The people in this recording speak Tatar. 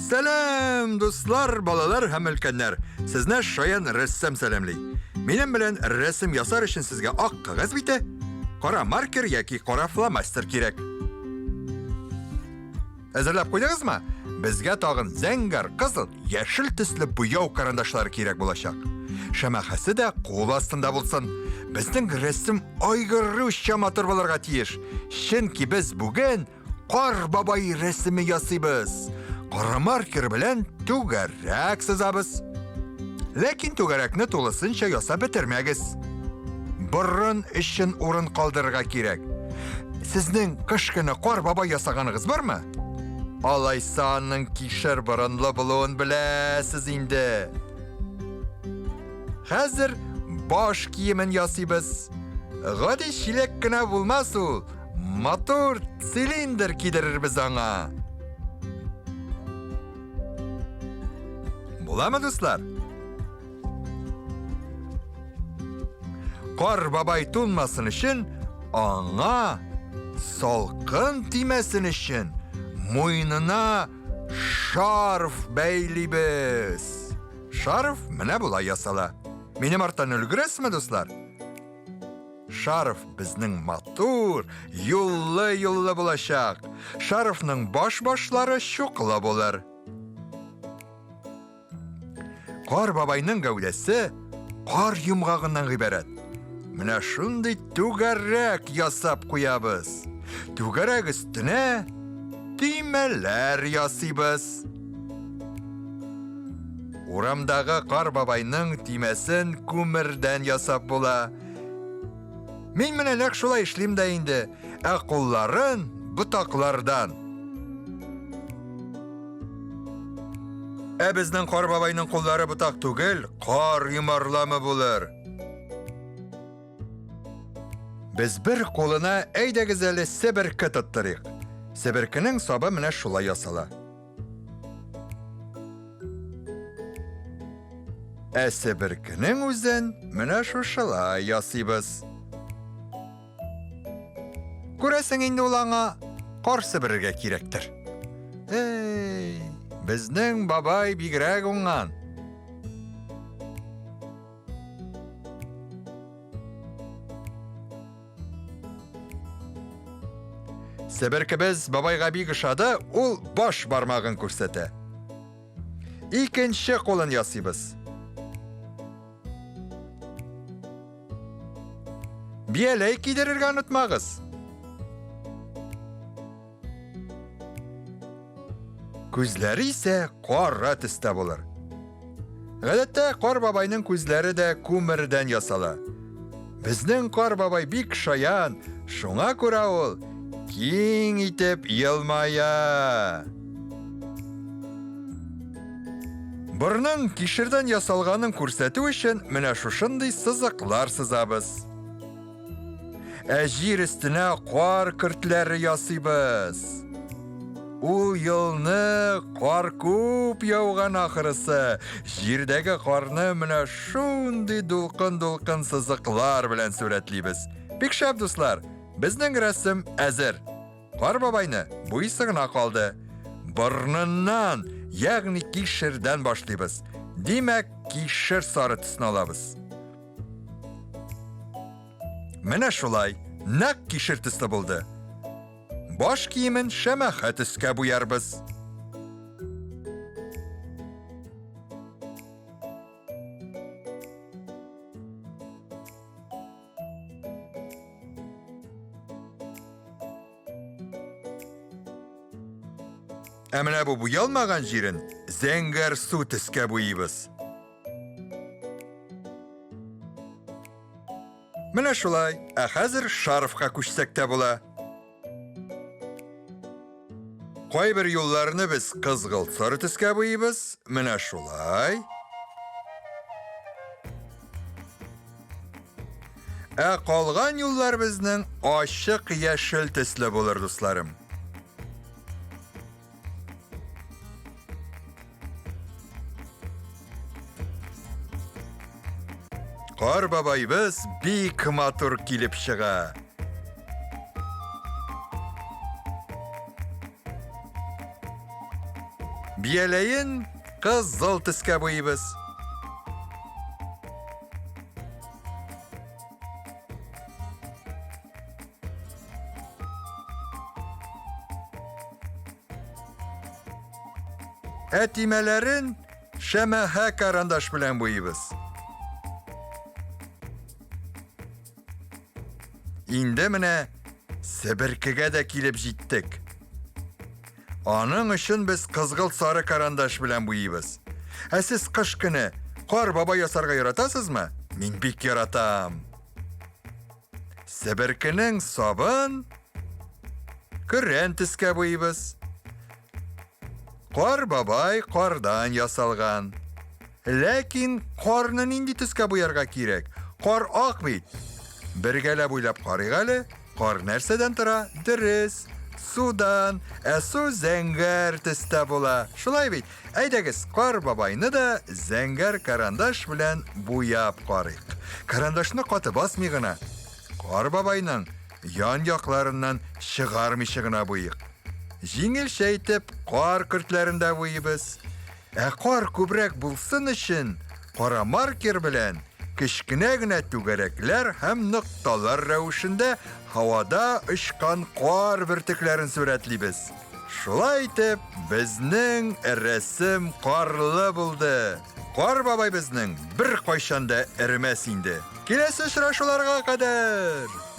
Сәлам, дуслар, балалар һәм өлкәннәр. Сезне Шаян рәссам сәламлый. Минем белән рәсем ясар өчен сезгә ак кагаз бите, кара маркер яки кара фломастер кирәк. Әзерләп куйдыгызмы? Безгә тагын зәңгәр, кызыл, яшел төсле буяу карандашлары кирәк булачак. Шәмәхәсе дә кул астында булсын. Безнең рәсем айгыруча матур булырга тиеш. Чөнки без бүген Кар бабай рәсеме ясыйбыз. Кара маркер белән түгәрәк сызабыз. Ләкин түгәрәкне тулысынча ясап бетермәгез. Борын өчен урын калдырырга кирәк. Сезнең кышкыны Кар бабай ясаганыгыз бармы? Алайса аның кишер борынлы булуын беләсез инде. Хәзер баш киемен ясыйбыз. Гади чиләк кенә булмас ул. Матур цилиндр кидерербез аңа. Буламы, дуслар? Кар бабай тунмасын өчен, аңа салкын тимәсен өчен муйнына шарф бәйлибез. Шарф менә булай ясала. Минем арттан өлгерәсезме, дуслар? Шарф безнең матур, юллы булачак. Шарфның башлары чуклы булыр. Кар бабайның гәүдәсе кар йомгагыннан гыйбарәт. Менә шундый түгәрәк ясап куябыз. Түгәрәк өстенә төймәләр ясыйбыз. Урамдагы Кар бабайның төймәсен күмердән ясап була. Мин менә нәкъ шулай эшлим дә инде, ә кулларын ботаклардан. Ә безнең Кар бабайның куллары ботак түгел, кар йомарламы булыр. Без бер кулына әйдәгез әле себерке тоттырыйк. Себеркенең сабы менә шулай ясала. Ә себеркенең үзен менә шушылай ясыйбыз. Күрәсең инде ул аңа кар себерергә кирәктер. Безнең бабай бигрәк уңган. Себеркебез бабайга бик ошады, ул баш бармагын күрсәтә. Икенче кулын ясыйбыз. Бияләй кидерергә онытмагыз. Күзләре исә кара төстә булыр. Гадәттә Кар бабайның күзләре дә күмердән ясала. Безнең Кар бабай бик шаян, шуңа күрә ул киң итеп елмая. Борынын кишердән ясалганын күрсәтү өчен менә шушындый сызыклар сызабыз. Ә җир өстенә кар көртләре ясыйбыз. Ул елны кар күп яуган ахырысы. Җирдәге карны менә шундый дулкын сызыклар белән сурәтлибез. Бик шәп, дуслар, безнең рәсем әзер. Кар бабайны буйсы гына калды. Борыннан, ягъни кишердән башлыйбыз. Димәк, кишер сары төсен алабыз. Менә шулай, нәкъ кишер төсле булды. Баш киемен шәмәхә төскә буярбыз. Ә менә бу буялмаган җирен зәңгәр су төскә буйыбыз. Менә шулай, ә хәзер шарфка күчсәк тә була. Кайбер юлларны без кызгылт сары төскә буйыбыз, менә шулай. Ә калган юллар безнең ачык яшел төсле булыр, дусларым. Кар бабайбыз бик матур килеп чыга. Бияләен кызыл төскә буйыбыз. Әтимәләрен шәмәхә карандаш белән буйыбыз. Инде менә себеркегә дә килеп җиттек. Аның өчен без кызгылт сары карандаш белән буйыбыз. Ә сез кыш көне кар бабай ясарга яратасызмы? Мин бик яратам. Себеркенең сабын көрән төскә буйыбыз. Кар бабай кардан ясалган. Ләкин карны нинди төскә буярга кирәк? Кар ак бит. Бергәләп уйлап карыйк әле. Кар нәрсәдән тора? Дөрес, судан. Су зәңгәр төстә була. Шулай бит. Әйдәгез, кар бабайны да зәңгәр карандаш белән буяп карыйк. Карандашны каты басмый гына. Кар бабайның ян якларыннан чыгармыйча гына буйык. Җиңелчә итеп кар көртләрендә буйыбыз. Кар күбрәк булсын өчен кара маркер белән кечкенә генә түгәрәкләр һәм нокталар рәвешендә һавада очкан кар бөртекләрен сурәтлибез. Шулай итеп, безнең рәсем карлы булды. Кар бабай безнең бер кайчан да эремәс инде. Киләсе очрашуларга кадәр!